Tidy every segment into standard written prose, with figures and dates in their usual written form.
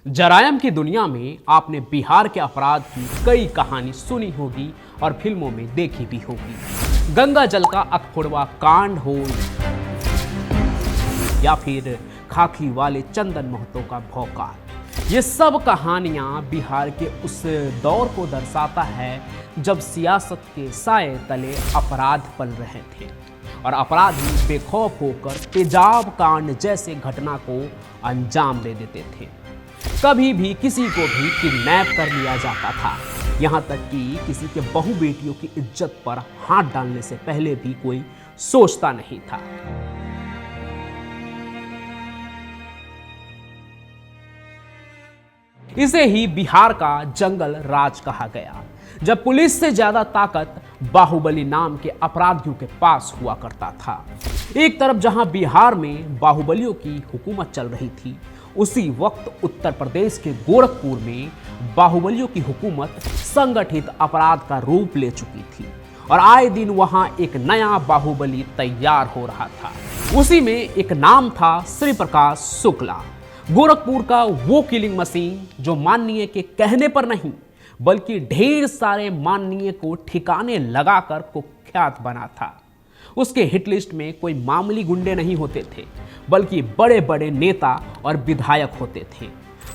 जरायम की दुनिया में आपने बिहार के अपराध की कई कहानी सुनी होगी और फिल्मों में देखी भी होगी। गंगा जल का अखुड़वा कांड हो या फिर खाकी वाले चंदन महतो का भौकाल, ये सब कहानियां बिहार के उस दौर को दर्शाता है जब सियासत के साए तले अपराध पल रहे थे और अपराधी बेखौफ होकर तेजाब कांड जैसे घटना को अंजाम दे देते थे। कभी भी किसी को भी किडनैप कर लिया जाता था, यहाँ तक कि किसी के बहू बेटियों की इज्जत पर हाथ डालने से पहले भी कोई सोचता नहीं था। इसे ही बिहार का जंगल राज कहा गया, जब पुलिस से ज्यादा ताकत बाहुबली नाम के अपराधियों के पास हुआ करता था। एक तरफ जहां बिहार में बाहुबलियों की हुकूमत चल रही थी, उसी वक्त उत्तर प्रदेश के गोरखपुर में बाहुबलियों की हुकूमत संगठित अपराध का रूप ले चुकी थी और आए दिन वहां एक नया बाहुबली तैयार हो रहा था। उसी में एक नाम था श्री प्रकाश शुक्ला, गोरखपुर का वो किलिंग मशीन जो माननीय के कहने पर नहीं बल्कि ढेर सारे माननीय को ठिकाने लगाकर कुख्यात बना था। उसके हिट लिस्ट में कोई मामूली गुंडे नहीं होते थे बल्कि बड़े बड़े नेता और विधायक होते थे।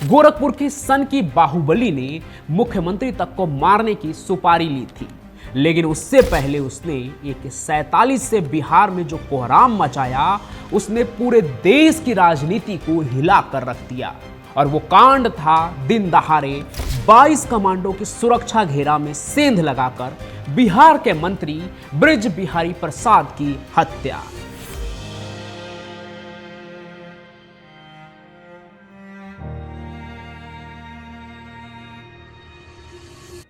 गोरखपुर की सन की बाहुबली ने मुख्यमंत्री तक को मारने की सुपारी ली थी, लेकिन उससे पहले उसने एक 47 से बिहार में जो कोहराम मचाया, उसने पूरे देश की राजनीति को हिला कर रख दिया। और वो कांड था दिन दहाड़े 22 कमांडो की सुरक्षा घेरा में सेंध लगाकर बिहार के मंत्री बृज बिहारी प्रसाद की हत्या।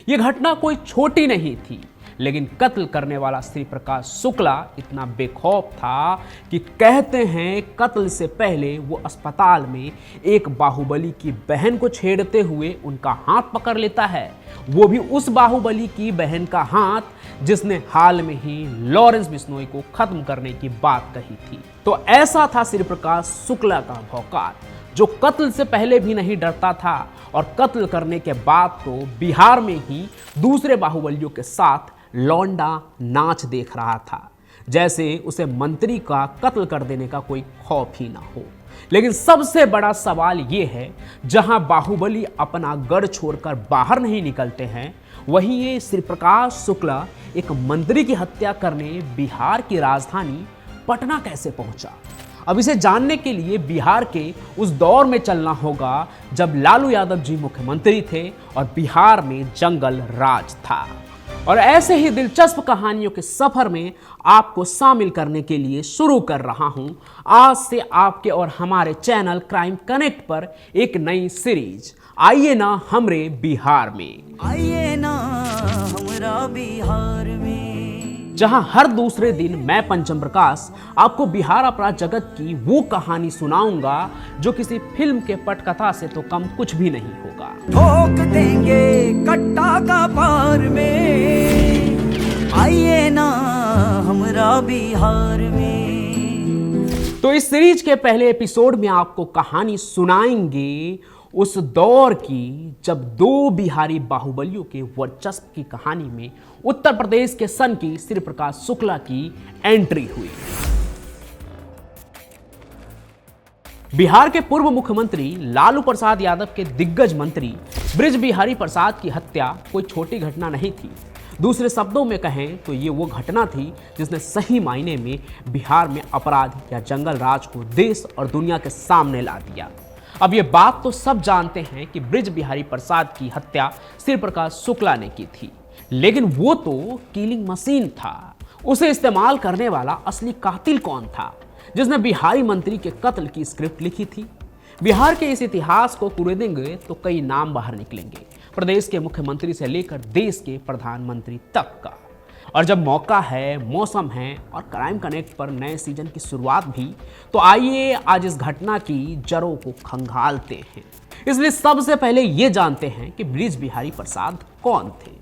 यह घटना कोई छोटी नहीं थी, लेकिन कत्ल करने वाला श्री प्रकाश शुक्ला इतना बेखौफ था कि कहते हैं कत्ल से पहले वो अस्पताल में एक बाहुबली की बहन को छेड़ते हुए उनका हाथ पकड़ लेता है, वो भी उस बाहुबली की बहन का हाथ जिसने हाल में ही लॉरेंस बिश्नोई को खत्म करने की बात कही थी। तो ऐसा था श्री प्रकाश शुक्ला का भौकाल, जो कत्ल से पहले भी नहीं डरता था और कत्ल करने के बाद तो बिहार में ही दूसरे बाहुबलियों के साथ लौंडा नाच देख रहा था, जैसे उसे मंत्री का कत्ल कर देने का कोई खौफ ही ना हो। लेकिन सबसे बड़ा सवाल यह है, जहां बाहुबली अपना गढ़ छोड़कर बाहर नहीं निकलते हैं, वहीं ये श्री प्रकाश शुक्ला एक मंत्री की हत्या करने बिहार की राजधानी पटना कैसे पहुंचा। अब इसे जानने के लिए बिहार के उस दौर में चलना होगा जब लालू यादव जी मुख्यमंत्री थे और बिहार में जंगल राज था। और ऐसे ही दिलचस्प कहानियों के सफर में आपको शामिल करने के लिए शुरू कर रहा हूं आज से आपके और हमारे चैनल क्राइम कनेक्ट पर एक नई सीरीज, आइए ना हमरे बिहार में। आइए ना हमरा बिहार में, जहां हर दूसरे दिन मैं पंचम प्रकाश आपको बिहार अपराध जगत की वो कहानी सुनाऊंगा जो किसी फिल्म के पटकथा से तो कम कुछ भी नहीं होगा। ठोक देंगे कट्टा का पार में, आइए ना हमरा बिहार में। तो इस सीरीज के पहले एपिसोड में आपको कहानी सुनाएंगे उस दौर की जब दो बिहारी बाहुबलियों के वर्चस्व की कहानी में उत्तर प्रदेश के सन की श्री प्रकाश शुक्ला की एंट्री हुई। बिहार के पूर्व मुख्यमंत्री लालू प्रसाद यादव के दिग्गज मंत्री बृज बिहारी प्रसाद की हत्या कोई छोटी घटना नहीं थी। दूसरे शब्दों में कहें तो ये वो घटना थी जिसने सही मायने में बिहार में अपराध या जंगल राज को देश और दुनिया के सामने ला दिया। अब ये बात तो सब जानते हैं कि बृज बिहारी प्रसाद की हत्या श्री प्रकाश शुक्ला ने की थी, लेकिन वो तो किलिंग मशीन था। उसे इस्तेमाल करने वाला असली कातिल कौन था जिसने बिहारी मंत्री के कत्ल की स्क्रिप्ट लिखी थी। बिहार के इस इतिहास को कुरेदेंगे तो कई नाम बाहर निकलेंगे, प्रदेश के मुख्यमंत्री से लेकर देश के प्रधानमंत्री तक का। और जब मौका है, मौसम है और क्राइम कनेक्ट पर नए सीजन की शुरुआत भी, तो आइए आज इस घटना की जड़ों को खंगालते हैं। इसलिए सबसे पहले ये जानते हैं कि बृज बिहारी प्रसाद कौन थे।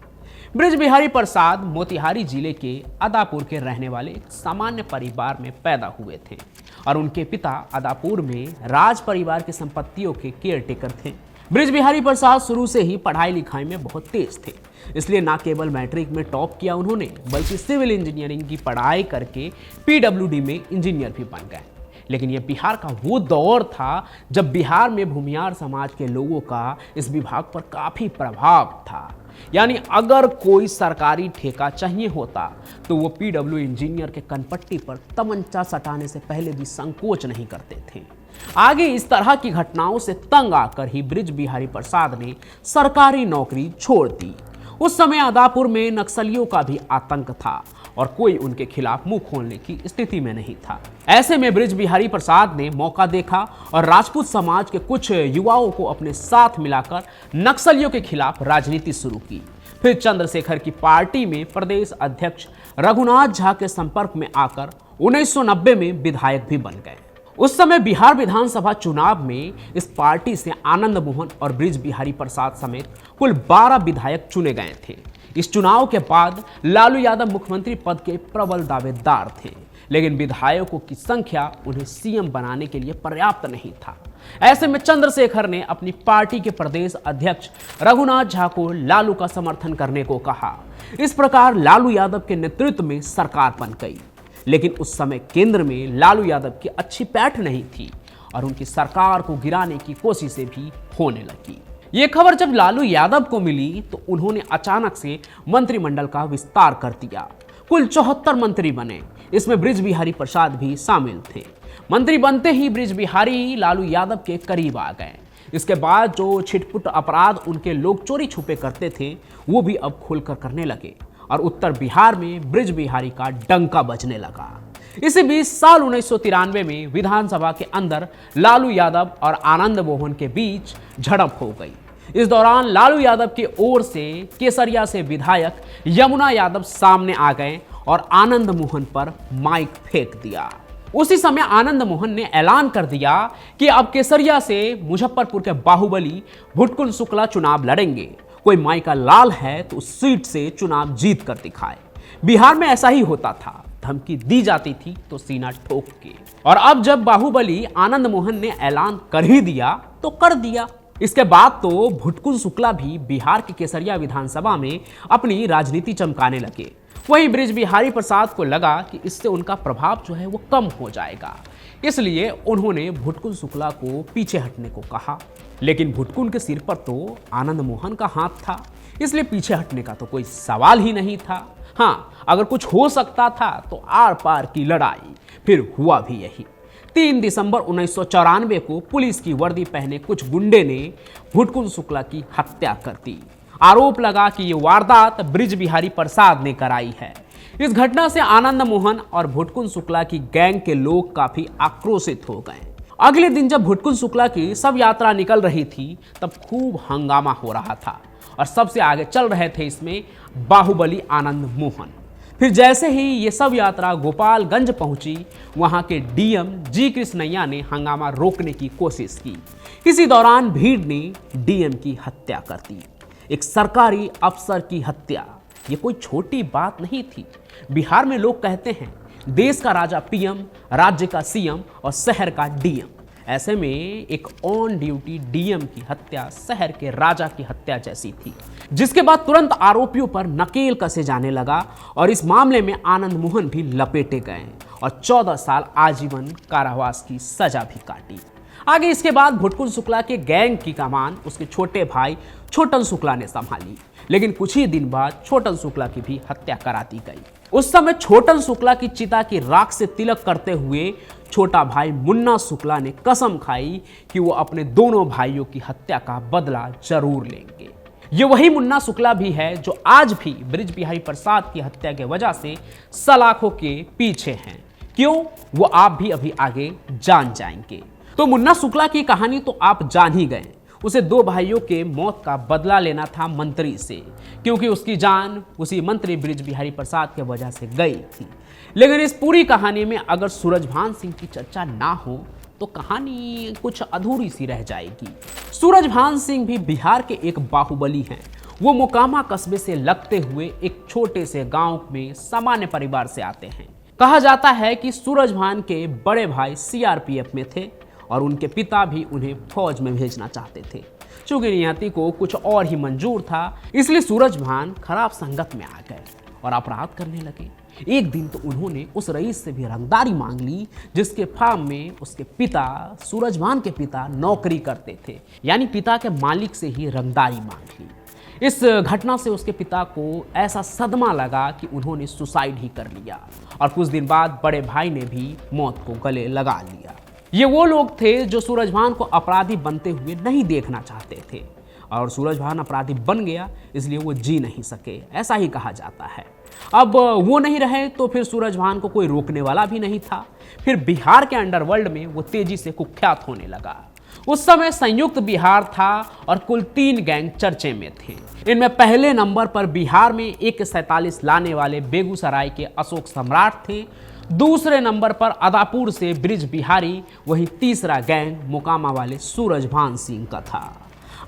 बृज बिहारी प्रसाद मोतिहारी जिले के अदापुर के रहने वाले एक सामान्य परिवार में पैदा हुए थे और उनके पिता अदापुर में राज परिवार की संपत्तियों के केयरटेकर थे। बृज बिहारी प्रसाद शुरू से ही पढ़ाई लिखाई में बहुत तेज थे, इसलिए ना केवल मैट्रिक में टॉप किया उन्होंने, बल्कि सिविल इंजीनियरिंग की पढ़ाई करके पीडब्ल्यूडी में इंजीनियर भी बन गए। लेकिन यह बिहार का वो दौर था जब बिहार में भूमिहार समाज के लोगों का इस विभाग पर काफी प्रभाव था। यानी अगर कोई सरकारी ठेका चाहिए होता तो वो पीडब्ल्यू इंजीनियर के कनपट्टी पर तमंचा सटाने से पहले भी संकोच नहीं करते थे। आगे इस तरह की घटनाओं से तंग आकर ही बृज बिहारी प्रसाद ने सरकारी नौकरी छोड़ दी। उस समय आदापुर में नक्सलियों का भी आतंक था और कोई उनके खिलाफ मुंह खोलने की स्थिति में नहीं था। ऐसे में बृज बिहारी प्रसाद ने मौका देखा और राजपूत समाज के कुछ युवाओं को अपने साथ मिलाकर नक्सलियों के खिलाफ राजनीति शुरू की। फिर चंद्रशेखर की पार्टी में प्रदेश अध्यक्ष रघुनाथ झा के संपर्क में आकर 1990 में विधायक भी बन गए। उस समय बिहार विधानसभा चुनाव में इस पार्टी से आनंद मोहन और बृज बिहारी प्रसाद समेत कुल 12 विधायक चुने गए थे। इस चुनाव के बाद लालू यादव मुख्यमंत्री पद के प्रबल दावेदार थे, लेकिन विधायकों की संख्या उन्हें सीएम बनाने के लिए पर्याप्त नहीं था। ऐसे में चंद्रशेखर ने अपनी पार्टी के प्रदेश अध्यक्ष रघुनाथ झा को लालू का समर्थन करने को कहा। इस प्रकार लालू यादव के नेतृत्व में सरकार बन गई। लेकिन उस समय केंद्र में लालू यादव की अच्छी पैठ नहीं थी और उनकी सरकार को गिराने की कोशिशें भी होने लगी। ये खबर जब लालू यादव को मिली तो उन्होंने अचानक से मंत्रिमंडल का विस्तार कर दिया। कुल 74 मंत्री बने, इसमें बृज बिहारी प्रसाद भी शामिल थे। मंत्री बनते ही बृज बिहारी लालू यादव के करीब आ गए। इसके बाद जो छिटपुट अपराध उनके लोग चोरी छुपे करते थे वो भी अब खुलकर करने लगे और उत्तर बिहार में बृज बिहारी का डंका बजने लगा। इसी बीच साल 1993 में विधानसभा के अंदर लालू यादव और आनंद मोहन के बीच झड़प हो गई। इस दौरान लालू यादव की ओर से केसरिया से विधायक यमुना यादव सामने आ गए और आनंद मोहन पर माइक फेंक दिया। उसी समय आनंद मोहन ने ऐलान कर दिया कि अब केसरिया से मुजफ्फरपुर के बाहुबली भुटकुल शुक्ला चुनाव लड़ेंगे। कोई माई का लाल है तो उस सीट से चुनाव जीत कर दिखाए। बिहार में ऐसा ही होता था, धमकी दी जाती थी तो सीना ठोक के। और अब जब बाहुबली आनंद मोहन ने ऐलान कर ही दिया तो कर दिया। इसके बाद तो भुटकुल शुक्ला भी बिहार के केसरिया विधानसभा में अपनी राजनीति चमकाने लगे। वहीं बृज बिहारी प्रसाद को लगा कि इससे उनका प्रभाव जो है वो कम हो जाएगा, इसलिए उन्होंने भुटकुल शुक्ला को पीछे हटने को कहा। लेकिन भुटकुल के सिर पर तो आनंद मोहन का हाथ था, इसलिए पीछे हटने का तो कोई सवाल ही नहीं था। हाँ, अगर कुछ हो सकता था तो आर पार की लड़ाई। फिर हुआ भी यही। 3 दिसंबर 1994 को पुलिस की वर्दी पहने कुछ गुंडे ने भुटकुल शुक्ला की हत्या कर दी। आरोप लगा कि ये वारदात बृज बिहारी प्रसाद ने कराई है। इस घटना से आनंद मोहन और भुटकुल शुक्ला की गैंग के लोग काफी आक्रोशित हो गए। अगले दिन जब भुटकुल शुक्ला की सब यात्रा निकल रही थी तब खूब हंगामा हो रहा था और सबसे आगे चल रहे थे इसमें बाहुबली आनंद मोहन। फिर जैसे ही ये सब यात्रा गोपालगंज पहुंची, वहां के डीएम जी कृष्णैया ने हंगामा रोकने की कोशिश की। इसी दौरान भीड़ ने डीएम की हत्या कर दी। एक सरकारी अफसर की हत्या, ये कोई छोटी बात नहीं थी। बिहार में लोग कहते हैं देश का राजा पीएम, राज्य का सीएम और शहर का डीएम। ऐसे में एक ऑन ड्यूटी डीएम की हत्या शहर के राजा की हत्या जैसी थी, जिसके बाद तुरंत आरोपियों पर नकेल कसे जाने लगा और इस मामले में आनंद मोहन भी लपेटे गए और 14 साल आजीवन कारावास की सजा भी काटी। आगे इसके बाद भुटकुल शुक्ला के गैंग की कमान उसके छोटे भाई छोटन शुक्ला ने संभाली, लेकिन कुछ ही दिन बाद छोटन शुक्ला की भी हत्या करा दी गई। उस समय छोटन शुक्ला की चिता की राख से तिलक करते हुए छोटा भाई मुन्ना शुक्ला ने कसम खाई कि वो अपने दोनों भाइयों की हत्या का बदला जरूर लेंगे। ये वही मुन्ना शुक्ला भी है जो आज भी बृज बिहारी प्रसाद की हत्या के वजह से सलाखों के पीछे हैं। क्यों, वो आप भी अभी आगे जान जाएंगे। तो मुन्ना शुक्ला की कहानी तो आप जान ही गए। उसे 2 भाइयों के मौत का बदला लेना था मंत्री से, क्योंकि उसकी जान उसी मंत्री बृज बिहारी प्रसाद के वजह से गई थी। लेकिन इस पूरी कहानी में अगर सूरजभान सिंह की चर्चा ना हो तो कहानी कुछ अधूरी सी रह जाएगी। सूरजभान सिंह भी बिहार के एक बाहुबली हैं। वो मोकामा कस्बे से लगते हुए एक छोटे से गांव में सामान्य परिवार से आते हैं। कहा जाता है कि सूरजभान के बड़े भाई सीआरपीएफ में थे और उनके पिता भी उन्हें फौज में भेजना चाहते थे। चूंकि नियति को कुछ और ही मंजूर था, इसलिए सूरजभान खराब संगत में आ गए और अपराध करने लगे। एक दिन तो उन्होंने उस रईस से भी रंगदारी मांग ली जिसके फार्म में उसके पिता, सूरजभान के पिता नौकरी करते थे, यानी पिता के मालिक से ही रंगदारी मांग ली। इस घटना से उसके पिता को ऐसा सदमा लगा कि उन्होंने सुसाइड ही कर लिया और कुछ दिन बाद बड़े भाई ने भी मौत को गले लगा लिया। ये वो लोग थे जो सूरजभान को अपराधी बनते हुए नहीं देखना चाहते थे और सूरजभान अपराधी बन गया, इसलिए वो जी नहीं सके, ऐसा ही कहा जाता है। अब वो नहीं रहे तो फिर सूरजभान को कोई रोकने वाला भी नहीं था। फिर बिहार के अंडरवर्ल्ड में वो तेजी से कुख्यात होने लगा। उस समय संयुक्त बिहार था और कुल 3 गैंग चर्चे में थे। इनमें पहले नंबर पर बिहार में AK-47 लाने वाले बेगूसराय के अशोक सम्राट थे। दूसरे नंबर पर अदापुर से ब्रिज बिहारी, वहीं तीसरा गैंग मोकामा वाले सूरजभान सिंह का था।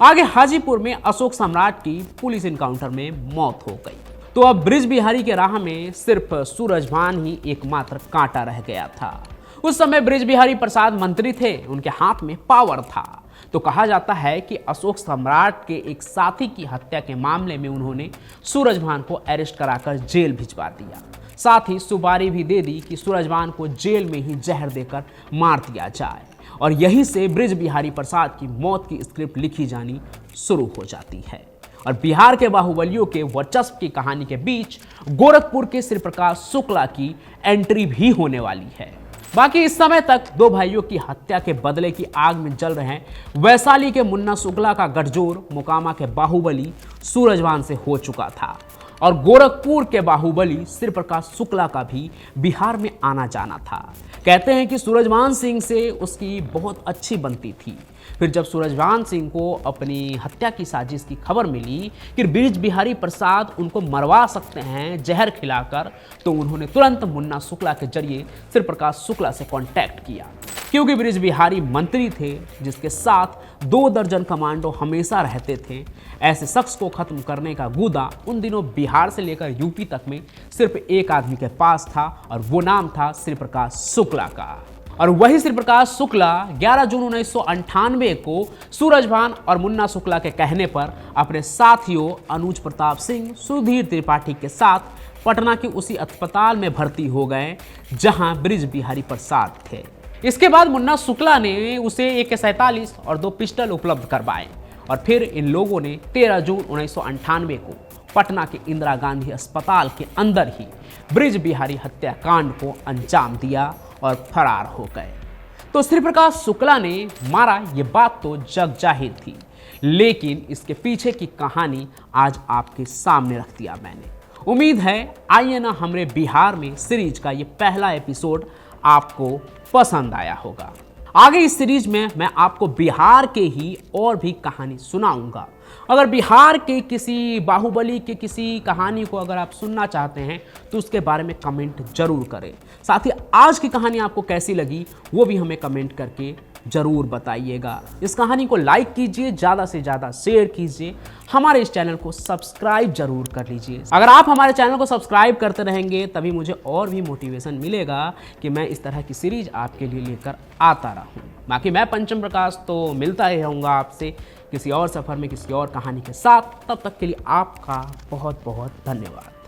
आगे हाजीपुर में अशोक सम्राट की पुलिस इनकाउंटर में मौत हो गई। तो अब ब्रिज बिहारी के राह में सिर्फ सूरजभान ही एकमात्र कांटा रह गया था। उस समय ब्रिज बिहारी प्रसाद मंत्री थे, उनके हाथ में पावर था। तो कहा जाता है कि अशोक सम्राट के एक साथी की हत्या के मामले में उन्होंने सूरजभान को अरेस्ट कराकर जेल भिजवा दिया। साथ ही सुपारी भी दे दी कि सूरजभान को जेल में ही जहर देकर मार दिया जाए और यहीं से ब्रिज बिहारी प्रसाद की मौत की स्क्रिप्ट लिखी जानी शुरू हो जाती है। और बिहार के बाहुबलियों के वर्चस्व की कहानी के बीच गोरखपुर के श्री प्रकाश शुक्ला की एंट्री भी होने वाली है। बाकी इस समय तक 2 भाइयों की हत्या के बदले की आग में जल रहे हैं वैशाली के मुन्ना शुक्ला का गठजोड़ मोकामा के बाहुबली सूरजभान से हो चुका था और गोरखपुर के बाहुबली श्री प्रकाश शुक्ला का भी बिहार में आना जाना था। कहते हैं कि सूरजभान सिंह से उसकी बहुत अच्छी बनती थी। फिर जब सूरजभान सिंह को अपनी हत्या की साजिश की खबर मिली कि ब्रिज बिहारी प्रसाद उनको मरवा सकते हैं जहर खिलाकर, तो उन्होंने तुरंत मुन्ना शुक्ला के जरिए श्री प्रकाश शुक्ला से कांटेक्ट किया। क्योंकि ब्रिज बिहारी मंत्री थे जिसके साथ 2 दर्जन कमांडो हमेशा रहते थे, ऐसे शख्स को खत्म करने का गुदा उन दिनों बिहार से लेकर यूपी तक में सिर्फ एक आदमी के पास था और वो नाम था श्री प्रकाश शुक्ला का। और वही श्री प्रकाश शुक्ला 11 जून 1998 को सूरजभान और मुन्ना शुक्ला के कहने पर अपने साथियों अनुज प्रताप सिंह, सुधीर त्रिपाठी के साथ पटना के उसी अस्पताल में भर्ती हो गए जहां ब्रिज बिहारी प्रसाद थे। इसके बाद मुन्ना शुक्ला ने उसे AK-47 और 2 पिस्टल उपलब्ध करवाए और फिर इन लोगों ने 13 जून 1998 को पटना के इंदिरा गांधी अस्पताल के अंदर ही ब्रिज बिहारी हत्याकांड को अंजाम दिया और फरार हो गए। तो श्री प्रकाश शुक्ला ने मारा, ये बात तो जग जाहिर थी, लेकिन इसके पीछे की कहानी आज आपके सामने रख दिया मैंने। उम्मीद है आइए ना हमरे बिहार में सीरीज का ये पहला एपिसोड आपको पसंद आया होगा। आगे इस सीरीज में मैं आपको बिहार के ही और भी कहानी सुनाऊंगा। अगर बिहार के किसी बाहुबली के किसी कहानी को अगर आप सुनना चाहते हैं तो उसके बारे में कमेंट जरूर करें। साथ ही आज की कहानी आपको कैसी लगी वो भी हमें कमेंट करके जरूर बताइएगा। इस कहानी को लाइक कीजिए, ज़्यादा से ज़्यादा शेयर कीजिए, हमारे इस चैनल को सब्सक्राइब जरूर कर लीजिए। अगर आप हमारे चैनल को सब्सक्राइब करते रहेंगे तभी मुझे और भी मोटिवेशन मिलेगा कि मैं इस तरह की सीरीज आपके लिए लेकर आता रहूं। बाकी मैं पंचम प्रकाश तो मिलता ही रहूँगा आपसे किसी और सफ़र में किसी और कहानी के साथ। तब तक के लिए आपका बहुत बहुत धन्यवाद।